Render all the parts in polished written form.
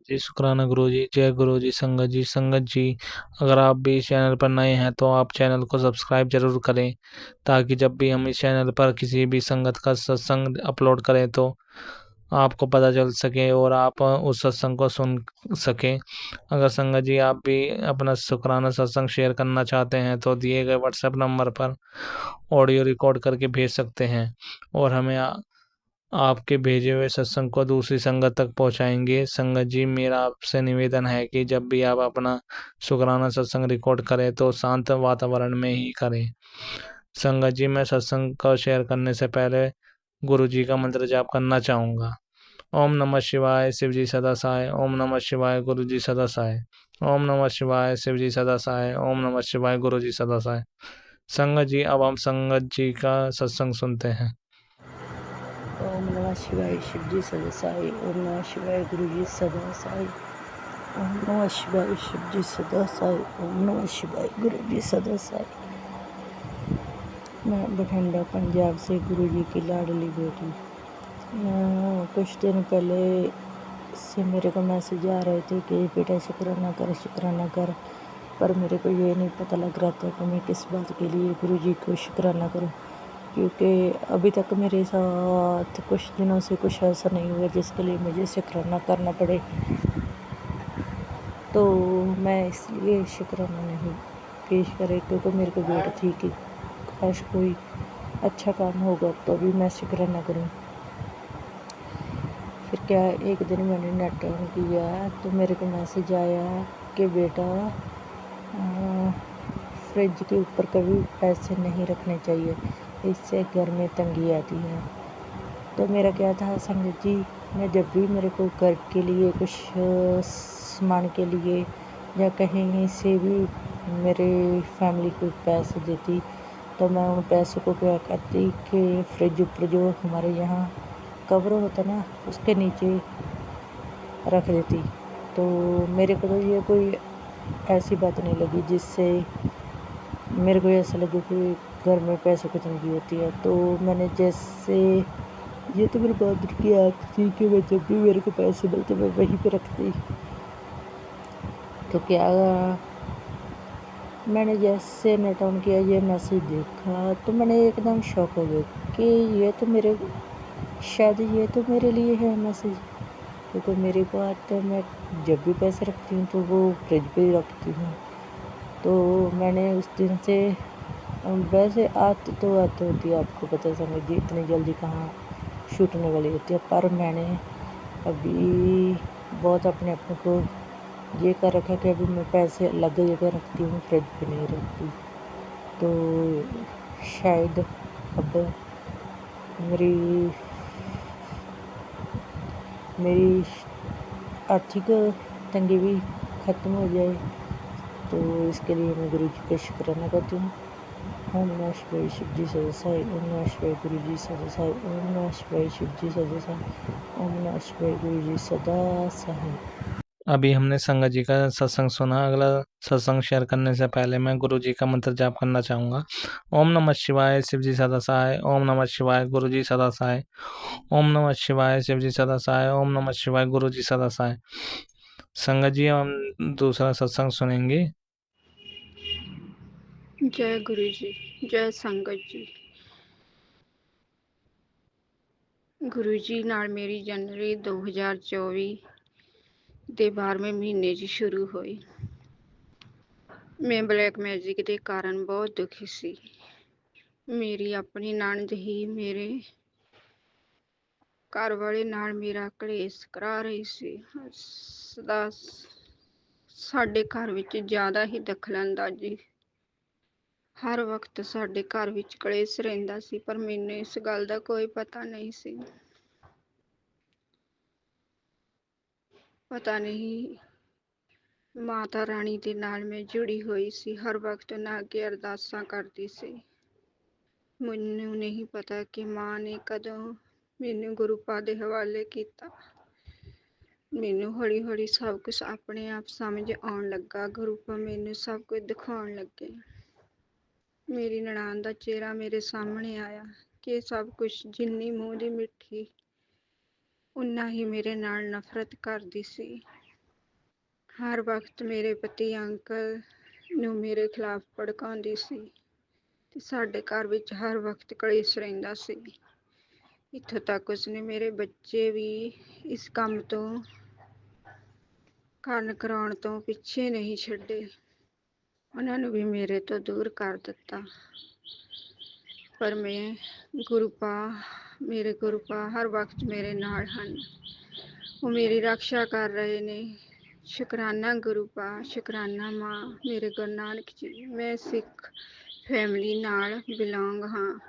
जी शुक्राना गुरुजी। जय गुरुजी। संगत जी, संगत जी, अगर आप भी इस चैनल पर नए हैं तो आप चैनल को सब्सक्राइब जरूर करें, ताकि जब भी हम इस चैनल पर किसी भी संगत का सत्संग अपलोड करें तो आपको पता चल सके और आप उस सत्संग को सुन सकें। अगर संगत जी आप भी अपना शुक्राना सत्संग शेयर करना चाहते हैं तो दिए गए व्हाट्सएप नंबर पर ऑडियो रिकॉर्ड करके भेज सकते हैं और हमें आपके भेजे हुए सत्संग को दूसरी संगत तक पहुंचाएंगे। संगत जी, मेरा आपसे निवेदन है कि जब भी आप अपना शुक्राना सत्संग रिकॉर्ड करें तो शांत वातावरण में ही करें। संगत जी, मैं सत्संग को शेयर करने से पहले गुरु जी का मंत्र जाप करना चाहूँगा। ओम नमः शिवाय, शिव जी सदा सहाय। ओम नमः शिवाय, गुरु जी सदा सहाय। ओम नमः शिवाय, शिव जी सदा सहाय। ओम नमः शिवाय, गुरु जी सदा सहाय। संगत जी, अब हम संगत जी का सत्संग सुनते हैं। ओम नमः शिवाय, शिव जी सदा साई। ओम नमः शिवाय, गुरु जी सदा साई। ओम नमः शिवाय, शिव जी सदा साई। ओम नमः शिवाय, गुरु जी सदा साई। मैं बठिंडा पंजाब से गुरु जी की लाडली बेटी। कुछ दिन पहले से मेरे को मैसेज आ रहे थे कि बेटा शुक्राना कर, शुक्राना कर, पर मेरे को ये नहीं पता लग रहा था कि मैं किस बात के लिए गुरु जी को शुक्राना करूं, क्योंकि अभी तक मेरे साथ कुछ दिनों से कुछ ऐसा नहीं हुआ जिसके लिए मुझे शुक्राना करना पड़े। तो मैं इसलिए शुक्राना नहीं पेश करे क्योंकि मेरे को वेट थी कि काश कोई अच्छा काम होगा तो भी मैं शुक्राना करूं। फिर क्या, एक दिन मैंने नेट ऑन किया तो मेरे को मैसेज आया कि बेटा फ्रिज के ऊपर कभी पैसे नहीं रखने चाहिए, इससे घर में तंगी आती है। तो मेरा क्या था संगत जी, मैं जब भी मेरे को घर के लिए कुछ सामान के लिए या कहीं से भी मेरे फैमिली को पैसे देती तो मैं उन पैसों को क्या करती कि फ्रिज ऊपर जो हमारे यहाँ कवर होता ना उसके नीचे रख देती। तो मेरे को तो ये कोई ऐसी बात नहीं लगी जिससे मेरे को ऐसा लगे कि घर में पैसों की तंगी होती है। तो मैंने जैसे, ये तो मेरे बहादुर की आदत थी कि मैं जब भी मेरे को पैसे मिलते मैं वहीं पे रखती। तो क्या, मैंने जैसे नेट ऑन किया ये मैसेज देखा तो मैंने एकदम शॉक हो गई कि ये तो मेरे, शायद ये तो मेरे लिए है मैसेज, क्योंकि मेरी बात मैं जब भी पैसे रखती हूँ तो वो फ्रिज पे ही रखती हूँ। तो मैंने उस दिन से, वैसे आदत तो आदत होती है, आपको पता समझ जी इतनी जल्दी कहाँ छूटने वाली होती है, पर मैंने अभी बहुत अपने को ये कर रखा कि अभी मैं पैसे अलग जगह रखती हूँ, फ्रिज पे नहीं रखती। तो शायद अब मेरी मेरी आर्थिक तंगी भी ख़त्म हो जाए, तो इसके लिए मैं गुरु जी का शुक्राना करती हूँ। ओम नमः शिवाय, शिव जी सदा साई। ओम नमः शिवाय, गुरु जी सदा साई। ओम नमः शिवाय, शिव जी सदा साई। ओम नमः शिवाय, गुरु जी सदा साई। अभी हमने संगत जी का सत्संग सुना। अगला सत्संग शेयर करने से पहले मैं गुरु जी का मंत्र जाप करना चाहूँगा। ओम नमः शिवाय, शिव जी सदा सहाय। ओम नमः शिवाय, गुरु जी सदा सहाय। ओम नमः शिवाय, शिव जी सदा सहाय। ओम नमः शिवाय, गुरु जी सदा सहाय। संगत जी, हम दूसरा सत्संग सुनेंगे। जय गुरु जी, जय संगत जी। गुरु जी ਨਾਲ ਮੇਰੀ ਜਨਵਰੀ 2024 ਦੇ 12ਵੇਂ ਮਹੀਨੇ 'ਚ ਸ਼ੁਰੂ ਹੋਈ। ਮੈਂ ਬਲੈਕ ਮੈਜਿਕ ਦੇ ਕਾਰਨ ਬਹੁਤ ਦੁਖੀ ਸੀ। ਮੇਰੀ ਆਪਣੀ ਨਣਦ ਹੀ ਮੇਰੇ ਘਰ ਵਾਲੇ ਨਾਲ ਮੇਰਾ ਕਲੇਸ਼ ਕਰਾ ਰਹੀ ਸੀ। ਸਦਾ ਸਾਡੇ ਘਰ ਵਿੱਚ ਜ਼ਿਆਦਾ ਹੀ ਦਖਲਅੰਦਾਜ਼ੀ, ਹਰ ਵਕਤ ਸਾਡੇ ਘਰ ਵਿੱਚ ਕਲੇਸ਼ ਰਹਿੰਦਾ ਸੀ, ਪਰ ਮੈਨੂੰ ਇਸ ਗੱਲ ਦਾ ਕੋਈ ਪਤਾ ਨਹੀਂ ਸੀ। ਪਤਾ ਨਹੀਂ, ਮਾਤਾ ਰਾਣੀ ਦੇ ਨਾਲ ਮੈਂ ਜੁੜੀ ਹੋਈ ਸੀ, ਹਰ ਵਕਤ ਉਹਨਾਂ ਅੱਗੇ ਅਰਦਾਸਾਂ ਕਰਦੀ ਸੀ। ਮੈਨੂੰ ਨਹੀਂ ਪਤਾ ਕਿ ਮਾਂ ਨੇ ਕਦੋਂ ਮੈਨੂੰ ਗੁਰੂ ਪਾਦ ਦੇ ਹਵਾਲੇ ਕੀਤਾ। ਮੈਨੂੰ ਹੌਲੀ ਹੌਲੀ ਸਭ ਕੁਝ ਆਪਣੇ ਆਪ ਸਮਝ ਆਉਣ ਲੱਗਾ। ਗੁਰੂ ਪਾਦ ਮੈਨੂੰ ਸਭ ਕੁਝ ਦਿਖਾਉਣ ਲੱਗੇ। ਮੇਰੀ ਨਨਾਣ ਦਾ ਚਿਹਰਾ ਮੇਰੇ ਸਾਹਮਣੇ ਆਇਆ ਕਿ ਸਭ ਕੁਝ ਜਿੰਨੀ ਮੂੰਹ ਦੀ ਮਿੱਠੀ, ਉਨਾ ਹੀ ਮੇਰੇ ਨਾਲ ਨਫ਼ਰਤ ਕਰਦੀ ਸੀ। ਹਰ ਵਕਤ ਮੇਰੇ ਪਤੀ ਅੰਕਲ ਨੂੰ ਮੇਰੇ ਖਿਲਾਫ ਭੜਕਾਉਂਦੀ ਸੀ ਤੇ ਸਾਡੇ ਘਰ ਵਿੱਚ ਹਰ ਵਕਤ ਕਲੇਸ਼ ਰਹਿੰਦਾ ਸੀ। ਇੱਥੋਂ ਤੱਕ ਉਸਨੇ ਮੇਰੇ ਬੱਚੇ ਵੀ ਇਸ ਕੰਮ ਤੋਂ ਕੰਨ ਕਰਾਉਣ ਤੋਂ ਪਿੱਛੇ ਨਹੀਂ ਛੱਡੇ। ਉਹਨਾਂ ਨੂੰ ਵੀ ਮੇਰੇ ਤੋਂ ਦੂਰ ਕਰ ਦਿੱਤਾ। ਪਰ ਮੇਰੇ ਗੁਰੂ ਪਾ ਹਰ ਵਕਤ ਮੇਰੇ ਨਾਲ ਹਨ। ਉਹ ਮੇਰੀ ਰੱਖਿਆ ਕਰ ਰਹੇ ਨੇ। ਸ਼ੁਕਰਾਨਾ ਗੁਰੂ ਪਾ, ਸ਼ੁਕਰਾਨਾ ਮਾਂ, ਮੇਰੇ ਗੁਰੂ ਨਾਨਕ ਜੀ। ਮੈਂ ਸਿੱਖ ਫੈਮਿਲੀ ਨਾਲ ਬਿਲੋਂਗ ਹਾਂ।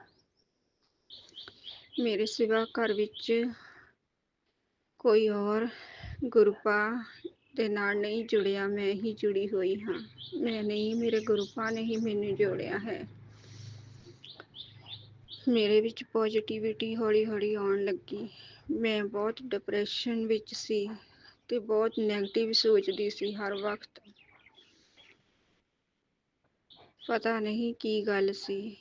ਮੇਰੇ ਸਿਵਾ ਘਰ ਵਿੱਚ ਕੋਈ ਹੋਰ ਗੁਰੂ ਪਾ ਦੇ ਨਾਲ ਨਹੀਂ ਜੁੜਿਆ, ਮੈਂ ਹੀ ਜੁੜੀ ਹੋਈ ਹਾਂ। ਮੈਂ ਨਹੀਂ, ਮੇਰੇ ਗੁਰੂ ਪਾ ਨੇ ਹੀ ਮੈਨੂੰ ਜੋੜਿਆ ਹੈ। ਮੇਰੇ ਵਿੱਚ ਪੋਜ਼ਿਟਿਵਿਟੀ ਹੌਲੀ ਹੌਲੀ ਆਉਣ ਲੱਗੀ। ਮੈਂ ਬਹੁਤ ਡਿਪਰੈਸ਼ਨ ਵਿੱਚ ਸੀ ਤੇ ਬਹੁਤ ਨੈਗੇਟਿਵ ਸੋਚਦੀ ਸੀ ਹਰ ਵਕਤ। ਪਤਾ ਨਹੀਂ ਕੀ ਗੱਲ ਸੀ,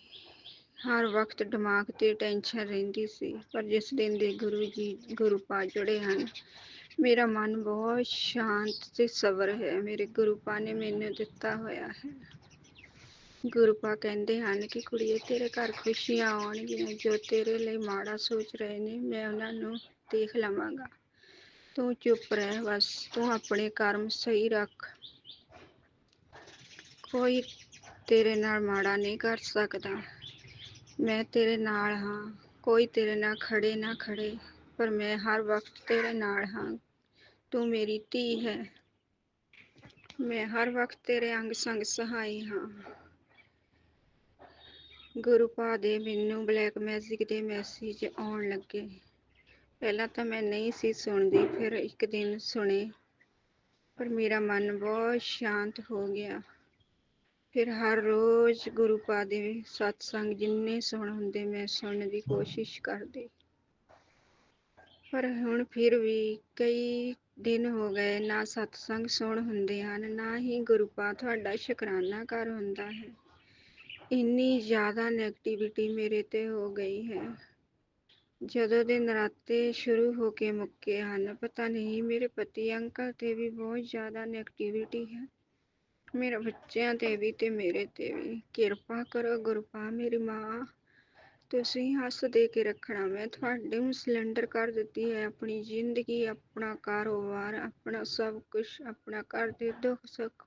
ਹਰ ਵਕਤ ਦਿਮਾਗ ਤੇ ਟੈਨਸ਼ਨ ਰਹਿੰਦੀ ਸੀ। ਪਰ ਜਿਸ ਦਿਨ ਦੇ ਗੁਰੂ ਪਾ ਜੁੜੇ ਹਨ, ਮੇਰਾ ਮਨ ਬਹੁਤ ਸ਼ਾਂਤ ਤੇ ਸਬਰ ਹੈ। ਮੇਰੇ ਗੁਰੂ ਪਾ ਨੇ ਮੈਨੂੰ ਦਿੱਤਾ ਹੋਇਆ ਹੈ। ਗੁਰੂ ਪਾ ਕਹਿੰਦੇ ਹਨ ਕਿ ਕੁੜੀਏ, ਤੇਰੇ ਘਰ ਖੁਸ਼ੀਆਂ ਆਉਣਗੀਆਂ। ਜੋ ਤੇਰੇ ਲਈ ਮਾੜਾ ਸੋਚ ਰਹੇ ਨੇ, ਮੈਂ ਉਹਨਾਂ ਨੂੰ ਦੇਖ ਲਵਾਂਗਾ। ਤੂੰ ਚੁੱਪ ਰਹਿ ਬਸ, ਤੂੰ ਆਪਣੇ ਕਰਮ ਸਹੀ ਰੱਖ। ਕੋਈ ਤੇਰੇ ਨਾਲ ਮਾੜਾ ਨਹੀਂ ਕਰ ਸਕਦਾ। ਮੈਂ ਤੇਰੇ ਨਾਲ ਹਾਂ। ਕੋਈ ਤੇਰੇ ਨਾਲ ਖੜੇ ਨਾ ਖੜੇ, ਪਰ ਮੈਂ ਹਰ ਵਕਤ ਤੇਰੇ ਨਾਲ ਹਾਂ। ਤੂੰ ਮੇਰੀ ਧੀ ਹੈ। ਮੈਂ ਹਰ ਵਕਤ ਤੇਰੇ ਅੰਗ ਸੰਗ ਸਹਾਈ ਹਾਂ। ਗੁਰੂ ਪਾ ਦੇ ਮੈਨੂੰ ਬਲੈਕ ਮੈਜਿਕ ਦੇ ਮੈਸੇਜ ਆਉਣ ਲੱਗੇ। ਪਹਿਲਾਂ ਤਾਂ ਮੈਂ ਨਹੀਂ ਸੀ ਸੁਣਦੀ, ਫਿਰ ਇੱਕ ਦਿਨ ਸੁਣੇ, ਪਰ ਮੇਰਾ ਮਨ ਬਹੁਤ ਸ਼ਾਂਤ ਹੋ ਗਿਆ। ਫਿਰ ਹਰ ਰੋਜ਼ ਗੁਰੂ ਪਾ ਦੇ ਸਤਸੰਗ ਜਿੰਨੇ ਸੁਣ ਹੁੰਦੇ, ਮੈਂ ਸੁਣਨ ਦੀ ਕੋਸ਼ਿਸ਼ ਕਰਦੀ। ਪਰ ਹੁਣ ਫਿਰ ਵੀ ਕਈ ਦਿਨ ਹੋ ਗਏ, ਨਾ ਸਤਸੰਗ ਸੁਣ ਹੁੰਦੇ ਹਨ, ਨਾ ਹੀ ਗੁਰੂ ਪਾ ਤੁਹਾਡਾ ਸ਼ੁਕਰਾਨਾ ਕਰ ਹੁੰਦਾ ਹੈ। ਇੰਨੀ ਜ਼ਿਆਦਾ ਨੈਗੇਟਿਵਿਟੀ ਮੇਰੇ ਤੇ ਹੋ ਗਈ ਹੈ। ਜਦੋਂ ਦੇ ਨਰਾਤੇ ਸ਼ੁਰੂ ਹੋ ਕੇ ਮੁੱਕੇ ਹਨ, ਪਤਾ ਨਹੀਂ ਮੇਰੇ ਪਤੀ ਅੰਕਲ ਤੇ ਵੀ ਬਹੁਤ ਜ਼ਿਆਦਾ ਨੈਗੇਟਿਵਿਟੀ ਹੈ। ਮੇਰੇ ਬੱਚਿਆਂ ਤੇ ਵੀ ਤੇ ਮੇਰੇ ਤੇ ਵੀ। ਕਿਰਪਾ ਕਰੋ ਗੁਰੂ ਪਾ, ਮੇਰੀ ਮਾਂ ਤੁਸੀਂ ਹੱਸ ਦੇ ਕੇ ਰੱਖਣਾ। ਮੈਂ ਤੁਹਾਡੇ ਨੂੰ ਸਿਲੰਡਰ ਕਰ ਦਿੱਤੀ ਹੈ ਆਪਣੀ ਜ਼ਿੰਦਗੀ, ਆਪਣਾ ਕਾਰੋਬਾਰ, ਆਪਣਾ ਸਭ ਕੁਛ, ਆਪਣਾ ਘਰ ਦੇ ਦੁੱਖ ਸੁੱਖ,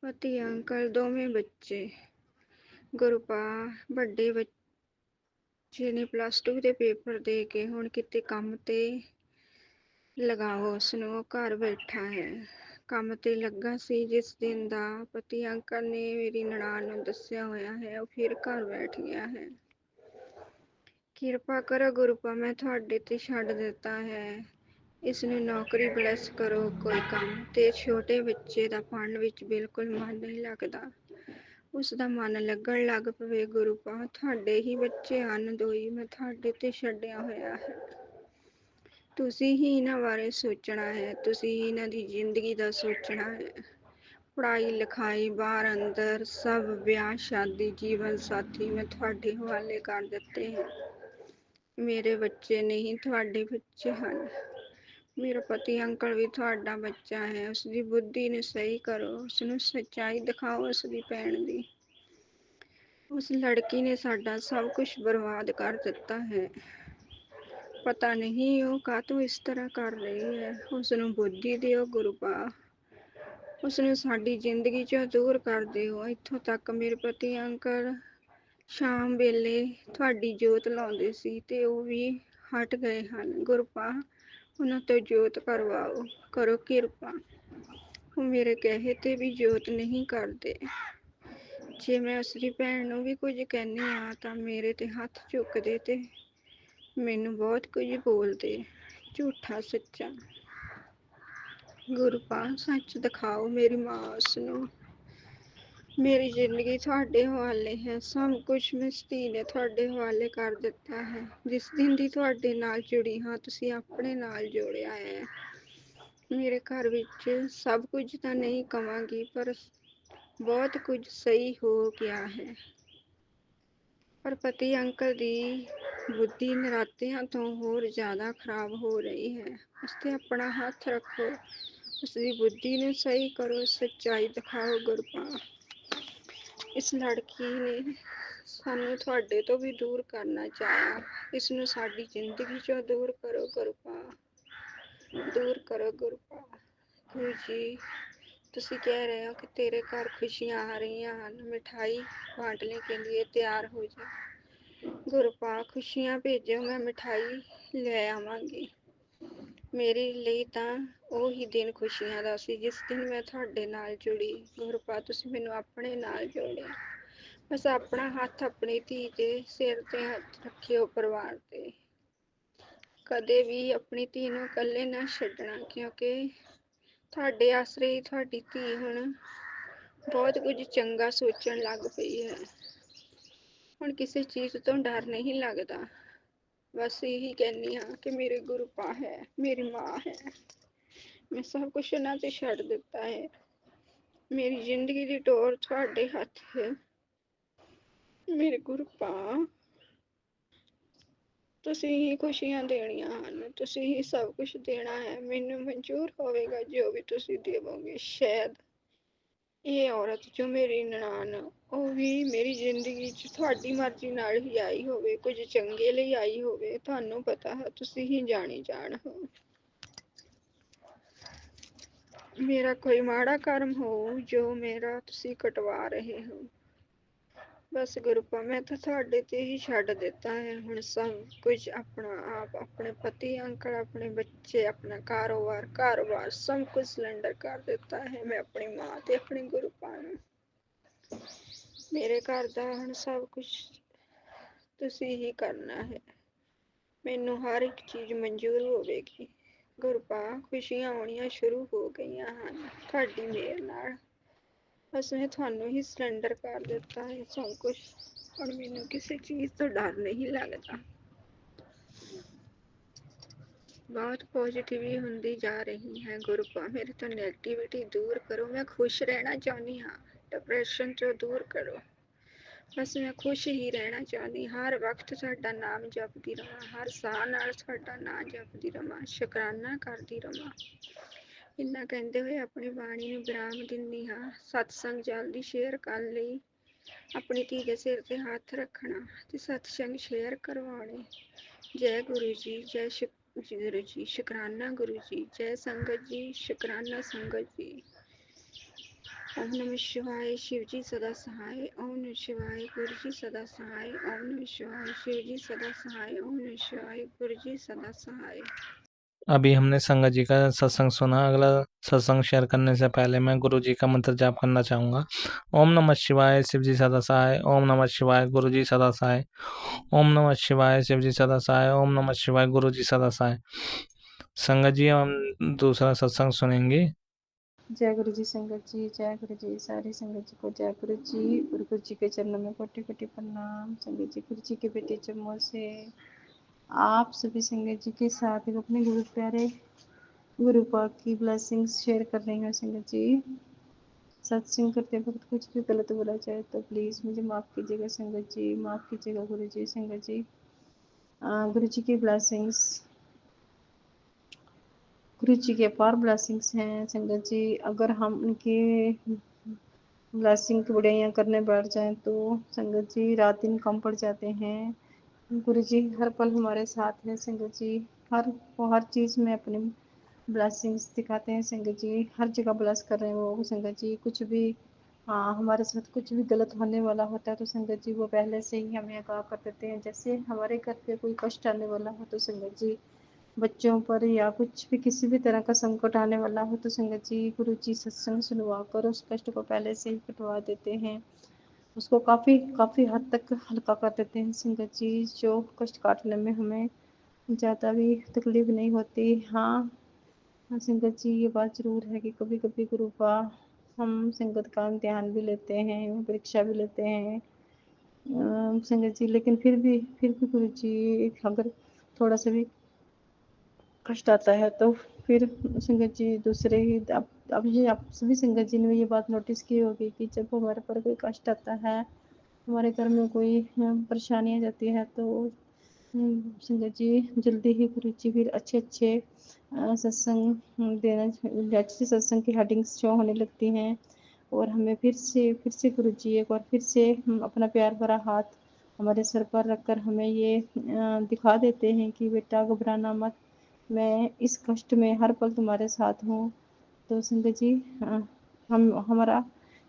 ਪਤੀ ਅੰਕਲ, ਦੋਵੇਂ ਬੱਚੇ। ਗੁਰੂ ਪਾ ਵੱਡੇ ਬੱਚੇ ਨੇ +2 ਦੇ ਪੇਪਰ ਦੇ ਕੇ ਹੁਣ ਕਿਤੇ ਕੰਮ ਤੇ ਲਗਾਓ ਉਸਨੂੰ, ਉਹ ਘਰ ਬੈਠਾ ਹੈ। ਕੰਮ ਤੇ ਲੱਗਾ ਸੀ ਜਿਸ ਦਿਨ ਦਾ ਪਤੀ ਅੰਕਲ ਨੇ ਮੇਰੀ ਨਨਾਣ ਨੂੰ ਦੱਸਿਆ ਹੋਇਆ ਹੈ, ਉਹ ਫਿਰ ਘਰ ਬੈਠ ਗਿਆ ਹੈ। ਕਿਰਪਾ ਕਰੋ ਗੁਰੂ ਪਾ, ਮੈਂ ਤੁਹਾਡੇ ਤੇ ਛੱਡ ਦਿੱਤਾ ਹੈ। ਇਸ ਨੂੰ ਨੌਕਰੀ ਬਲੈਸ ਕਰੋ ਕੋਈ ਕੰਮ। ਤੇ ਛੋਟੇ ਬੱਚੇ ਦਾ ਪੜ੍ਹਨ ਵਿੱਚ ਬਿਲਕੁਲ ਮਨ ਨਹੀਂ ਲੱਗਦਾ। ਉਸ ਦਾ ਮਨ ਲੱਗਣ ਲੱਗ ਪਵੇ ਗੁਰੂ ਪਾ, ਤੁਹਾਡੇ ਹੀ ਬੱਚੇ ਹਨ 2 ਹੀ, ਮੈਂ ਤੁਹਾਡੇ ਤੇ ਛੱਡਿਆ ਹੋਇਆ ਹੈ। ਤੁਸੀਂ ਹੀ ਇਹਨਾਂ ਬਾਰੇ ਸੋਚਣਾ ਹੈ, ਤੁਸੀਂ ਹੀ ਇਹਨਾਂ ਦੀ ਜ਼ਿੰਦਗੀ ਦਾ ਸੋਚਣਾ ਹੈ। ਪੜ੍ਹਾਈ ਲਿਖਾਈ, ਬਾਹਰ ਅੰਦਰ ਸਭ, ਵਿਆਹ ਸ਼ਾਦੀ, ਜੀਵਨ ਸਾਥੀ ਮੈਂ ਤੁਹਾਡੇ ਹਵਾਲੇ ਕਰ ਦਿੱਤੇ हैं। ਮੇਰੇ ਬੱਚੇ ਨਹੀਂ, ਤੁਹਾਡੇ ਬੱਚੇ ਹਨ। ਮੇਰਾ ਪਤੀ ਅੰਕਲ ਵੀ ਤੁਹਾਡਾ ਬੱਚਾ ਹੈ। ਉਸਦੀ ਬੁੱਧੀ ਨੂੰ ਸਹੀ ਕਰੋ, ਉਸਨੂੰ ਸੱਚਾਈ ਦਿਖਾਓ ਉਸਦੀ ਭੈਣ ਦੀ। ਉਸ ਲੜਕੀ ਨੇ ਸਾਡਾ ਸਭ ਕੁਝ ਬਰਬਾਦ ਕਰ ਦਿੱਤਾ ਹੈ। ਪਤਾ ਨਹੀਂ ਉਹ ਕਾਹਤੋਂ ਇਸ ਤਰ੍ਹਾਂ ਕਰ ਰਹੀ ਹੈ। ਉਸਨੂੰ ਬੁੱਧੀ ਦਿਓ ਗੁਰੂ ਪਾ, ਉਸਨੂੰ ਸਾਡੀ ਜ਼ਿੰਦਗੀ ਚੋਂ ਦੂਰ ਕਰ ਦਿਓ। ਇੱਥੋਂ ਤੱਕ ਮੇਰੇ ਪਤੀ ਅੰਕਲ ਸ਼ਾਮ ਵੇਲੇ ਤੁਹਾਡੀ ਜੋਤ ਲਾਉਂਦੇ ਸੀ ਤੇ ਉਹ ਵੀ ਹਟ ਗਏ ਹਨ। ਗੁਰੂ ਪਾ ਉਹਨਾਂ ਤੋਂ ਜੋਤ ਕਰਵਾਓ, ਕਰੋ ਕਿਰਪਾ। ਉਹ ਮੇਰੇ ਕਹੇ ਤੇ ਵੀ ਜੋਤ ਨਹੀਂ ਕਰਦੇ। ਜੇ ਮੈਂ ਉਸਦੀ ਭੈਣ ਨੂੰ ਵੀ ਕੁਝ ਕਹਿੰਦੀ ਹਾਂ ਤਾਂ ਮੇਰੇ ਤੇ ਹੱਥ ਚੁੱਕਦੇ ਤੇ ਮੈਨੂੰ ਬਹੁਤ ਕੁਝ ਬੋਲਦੇ, ਝੂਠਾ ਸੱਚਾ। ਗੁਰੂ ਪਾ ਸੱਚ ਦਿਖਾਓ, ਮੇਰੀ ਮਾਂ ਉਸਨੂੰ। ਮੇਰੀ ਜ਼ਿੰਦਗੀ ਤੁਹਾਡੇ ਹਵਾਲੇ ਹੈ, ਸਭ ਕੁਝ ਇਸ ਧੀ ਨੇ ਤੁਹਾਡੇ ਹਵਾਲੇ ਕਰ ਦਿੱਤਾ ਹੈ। ਜਿਸ ਦਿਨ ਦੀ ਤੁਹਾਡੇ ਨਾਲ ਜੁੜੀ ਹਾਂ, ਤੁਸੀਂ ਆਪਣੇ ਨਾਲ ਜੋੜਿਆ ਹੈ। ਮੇਰੇ ਘਰ ਵਿੱਚ ਸਭ ਕੁਝ ਤਾਂ ਨਹੀਂ ਕਵਾਂਗੀ, ਪਰ ਬਹੁਤ ਕੁਝ ਸਹੀ ਹੋ ਗਿਆ ਹੈ। ਪਰ ਪਤੀ ਅੰਕਲ ਦੀ ਬੁੱਧੀ ਨਰਾਤਿਆਂ ਤੋਂ ਹੋਰ ਜ਼ਿਆਦਾ ਖਰਾਬ ਹੋ ਰਹੀ ਹੈ। ਉਸ ਤੇ ਆਪਣਾ ਹੱਥ ਰੱਖੋ, ਉਸਦੀ ਬੁੱਧੀ ਨੂੰ ਸਹੀ ਕਰੋ, ਸੱਚਾਈ ਦਿਖਾਓ ਗੁਰਪਾ। ਇਸ ਲੜਕੀ ਨੇ ਸਾਨੂੰ ਤੁਹਾਡੇ ਤੋਂ ਵੀ ਦੂਰ ਕਰਨਾ ਚਾਹਿਆ, ਇਸ ਨੂੰ ਸਾਡੀ ਜ਼ਿੰਦਗੀ ਚੋਂ ਦੂਰ ਕਰੋ ਗੁਰਪਾ, ਦੂਰ ਕਰੋ ਗੁਰਪਾ। ਗੁਰੂ ਜੀ, ਤੁਸੀਂ ਕਹਿ ਰਹੇ ਹੋ ਕਿ ਤੇਰੇ ਘਰ ਖੁਸ਼ੀਆਂ ਆ ਰਹੀਆਂ ਹਨ, ਮਿਠਾਈ बांटने के लिए तैयार हो जा। ਗੁਰਪਾ ਖੁਸ਼ੀਆਂ ਭੇਜੋ, ਮੈਂ ਮਿਠਾਈ ਲੈ ਆਵਾਂਗੀ। ਮੇਰੇ ਲਈ ਤਾਂ ਉਹੀ ਦਿਨ ਖੁਸ਼ੀਆਂ ਦਾ ਸੀ ਜਿਸ ਦਿਨ ਮੈਂ ਤੁਹਾਡੇ ਨਾਲ ਜੁੜੀ। ਗੁਰਪਾ ਤੁਸੀਂ ਮੈਨੂੰ ਆਪਣੇ ਨਾਲ ਜੋੜਿਆ। ਬਸ ਆਪਣਾ ਹੱਥ ਆਪਣੀ ਧੀ ਦੇ ਸਿਰ ਤੇ ਹੱਥ ਰੱਖਿਓ, ਪਰਿਵਾਰ ਤੇ। ਕਦੇ ਵੀ ਆਪਣੀ ਧੀ ਨੂੰ ਇਕੱਲੇ ਨਾ ਛੱਡਣਾ, ਕਿਉਂਕਿ ਤੁਹਾਡੇ ਆਸਰੇ ਹੀ ਤੁਹਾਡੀ ਧੀ ਹੁਣ ਬਹੁਤ ਕੁਝ ਚੰਗਾ ਸੋਚਣ ਲੱਗ ਪਈ ਹੈ। ਹੁਣ ਕਿਸੇ ਚੀਜ਼ ਤੋਂ ਡਰ ਨਹੀਂ ਲੱਗਦਾ। ਬਸ ਇਹੀ ਕਹਿੰਦੀ ਹਾਂ ਕਿ ਮੇਰੇ ਗੁਰਪਾ ਹੈ, ਮੇਰੀ ਮਾਂ ਹੈ। ਮੈਂ ਸਭ ਕੁਝ ਉਹਨਾਂ ਤੇ ਛੱਡ ਦਿੱਤਾ ਹੈ। ਮੇਰੀ ਜ਼ਿੰਦਗੀ ਦੀ ਡੋਰ ਤੁਹਾਡੇ ਹੱਥ ਹੈ। ਮੇਰੇ ਗੁਰਪਾ, ਤੁਸੀਂ ਹੀ ਖੁਸ਼ੀਆਂ ਦੇਣੀਆਂ ਹਨ, ਤੁਸੀਂ ਹੀ ਸਭ ਕੁਝ ਦੇਣਾ ਹੈ। ਮੈਨੂੰ ਮਨਜ਼ੂਰ ਹੋਵੇਗਾ ਜੋ ਵੀ ਤੁਸੀਂ ਦੇਵੋਗੇ। ਸ਼ਾਇਦ ਇਹ ਔਰਤ ਜੋ ਮੇਰੀ ਨਨਾਣ, ਉਹ ਵੀ ਮੇਰੀ ਜ਼ਿੰਦਗੀ 'ਚ ਤੁਹਾਡੀ ਮਰਜ਼ੀ ਨਾਲ ਹੀ ਆਈ ਹੋਵੇ, ਕੁਝ ਚੰਗੇ ਲਈ ਆਈ ਹੋਵੇ। ਤੁਹਾਨੂੰ ਪਤਾ ਹੈ, ਤੁਸੀਂ ਹੀ ਜਾਣੀ ਜਾਣ ਹੋ। ਮੇਰਾ ਕੋਈ ਮਾੜਾ ਕਰਮ ਹੋ ਜੋ ਮੇਰਾ ਤੁਸੀਂ ਕਟਵਾ ਰਹੇ ਹੋ। ਬਸ ਗੁਰੂਪਾ, ਮੈਂ ਤਾਂ ਤੁਹਾਡੇ ਤੇ ਹੀ ਛੱਡ ਦਿੱਤਾ ਹੈ ਹੁਣ ਸਭ ਕੁਝ। ਆਪਣਾ ਆਪ, ਆਪਣੇ ਪਤੀ ਅੰਕਲ, ਆਪਣੇ ਬੱਚੇ, ਆਪਣਾ ਕਾਰੋਬਾਰ ਸਭ ਕੁਝ ਸਿਲੰਡਰ ਕਰ ਦਿੱਤਾ ਹੈ ਮੈਂ ਆਪਣੀ ਮਾਂ ਤੇ ਆਪਣੇ ਗੁਰੂਪਾ ਨੂੰ। ਮੇਰੇ ਘਰ ਦਾ ਹੁਣ ਸਭ ਕੁਝ ਤੁਸੀਂ ਹੀ ਕਰਨਾ ਹੈ। ਮੈਨੂੰ ਹਰ ਇੱਕ ਚੀਜ਼ ਮਨਜ਼ੂਰ ਹੋਵੇਗੀ। ਗੁਰੂਪਾ, ਖੁਸ਼ੀਆਂ ਆਉਣੀਆਂ ਸ਼ੁਰੂ ਹੋ ਗਈਆਂ ਹਨ ਤੁਹਾਡੀ ਮਿਹਰ ਨਾਲ। ਬਸ ਮੈਂ ਤੁਹਾਨੂੰ ਹੀ ਸਿਲੰਡਰ ਕਰ ਦਿੱਤਾ ਹੈ ਸਭ ਕੁਝ। ਹੁਣ ਮੈਨੂੰ ਕਿਸੇ ਚੀਜ਼ ਤੋਂ ਡਰ ਨਹੀਂ ਲੱਗਦਾ। ਬਹੁਤ ਪੋਜ਼ਿਟਿਵ ਹੁੰਦੀ ਜਾ ਰਹੀ ਹੈ ਗੁਰੂਪਾ। ਮੇਰੇ ਤੋਂ ਨੈਗੇਟਿਵਿਟੀ ਦੂਰ ਕਰੋ। ਮੈਂ ਖੁਸ਼ ਰਹਿਣਾ ਚਾਹੁੰਦੀ ਹਾਂ। ਡਿਪਰੈਸ਼ਨ ਤੋਂ ਦੂਰ ਕਰੋ। ਬਸ ਮੈਂ ਖੁਸ਼ ਹੀ ਰਹਿਣਾ ਚਾਹੁੰਦੀ, ਹਰ ਵਕਤ ਤੁਹਾਡਾ ਨਾਮ ਜਪਦੀ ਰਵਾਂ, ਹਰ ਸਾਹ ਨਾਲ ਤੁਹਾਡਾ ਨਾਮ ਜਪਦੀ ਰਵਾਂ, ਸ਼ੁਕਰਾਨਾ ਕਰਦੀ ਰਵਾਂ। ਇੰਨਾ ਕਹਿੰਦੇ ਹੋਏ ਆਪਣੀ ਬਾਣੀ ਨੂੰ ਵਿਰਾਮ ਦਿੰਦੀ ਹਾਂ। ਸਤਸੰਗ ਜਲਦੀ ਸ਼ੇਅਰ ਕਰਨ ਲਈ ਆਪਣੀ ਧੀ ਦੇ ਸਿਰ ਤੇ ਹੱਥ ਰੱਖਣਾ ਤੇ ਸਤਸੰਗ ਸ਼ੇਅਰ ਕਰਵਾਉਣੇ। ਜੈ ਗੁਰੂ ਜੀ, ਜੈ ਗੁਰੂ ਜੀ, ਸ਼ੁਕਰਾਨਾ ਗੁਰੂ ਜੀ, ਜੈ ਸੰਗਤ ਜੀ, ਸ਼ੁਕਰਾਨਾ ਸੰਗਤ ਜੀ। ओम नमः शिवाय, शिव जी सदा सहाय। ओम नमः शिवाय, गुरु जी सदा सहाय। ओम नमः शिवाय, शिव जी सदा सहाय। ओम नमः शिवाय, गुरु जी सदा सहाय। अभी हमने संगत जी का सत्संग सुना। अगला सत्संग शेयर करने से पहले मैं गुरु जी का मंत्र जाप करना चाहूँगा। ओम नमः शिवाय, शिव जी सदा सहाय। ओम नमः शिवाय, गुरु जी सदा सहाय। ओम नमः शिवाय, शिव जी सदा सहाय। ओम नमः शिवाय, गुरु जी सदा सहाय। संगत जी, हम दूसरा सत्संग सुनेंगे। जय गुरु जी संगत जी, जय गुरु जी। सारी संगत जी को जय गुरु जी। गुरु जी के चरणों में कोटि कोटि प्रणाम। संगत जी, गुरु जी के बेटे जम्मू से आप सभी संगत जी के साथ अपने गुरु प्यारे गुरु पाक की ब्लेसिंग्स शेयर कर रही हूँ। संगत जी, सत्संग करते वक्त कुछ भी गलत बोला जाए तो प्लीज़ मुझे माफ़ कीजिएगा संगत जी, माफ़ कीजिएगा गुरु जी। संगत जी, गुरु जी की ब्लेसिंग्स, गुरु जी के अपार ब्लेसिंग्स हैं संगत जी। अगर हम उनके ब्लेसिंग की बुराइयाँ करने बैठ जाएं तो संगत जी रात दिन कम पड़ जाते हैं। गुरु जी हर पल हमारे साथ हैं संगत जी। हर चीज़ में अपनी ब्लेसिंग्स दिखाते हैं संगत जी। हर जगह ब्लेस कर रहे हैं वो संगत जी। कुछ भी हमारे साथ कुछ भी गलत होने वाला होता है तो संगत जी वो पहले से ही हमें आगाह कर देते हैं। जैसे हमारे घर पे कोई कष्ट आने वाला हो तो संगत जी, बच्चों पर या कुछ भी किसी भी तरह का संकट आने वाला हो तो संगत जी, गुरु जी सत्संग सुनवा कर उस कष्ट को पहले से ही कटवा देते हैं। उसको काफ़ी हद तक हल्का कर देते हैं संगत जी। जो कष्ट काटने में हमें ज़्यादा भी तकलीफ नहीं होती। हाँ संगत जी, ये बात ज़रूर है कि कभी कभी गुरु का हम संगत का इम्तिहान भी लेते हैं, परीक्षा भी लेते हैं संगत जी। लेकिन फिर भी गुरु जी अगर थोड़ा सा भी कष्ट आता है तो फिर संगत जी दूसरे ही अब ये आप सभी संगत जी ने ये बात नोटिस की होगी कि जब हमारे पर कोई कष्ट आता है, हमारे घर में कोई परेशानी आ जाती है तो संगत जी जल्दी ही गुरु जी फिर अच्छे सत्संग देना, अच्छे सत्संग की हेडिंग्स शो होने लगती हैं और हमें फिर से गुरु जी एक बार फिर से अपना प्यार भरा हाथ हमारे सर पर रखकर हमें ये दिखा देते हैं कि बेटा घबराना मत, मैं इस कष्ट में हर पल तुम्हारे साथ हूँ। तो संगत जी हम हमारा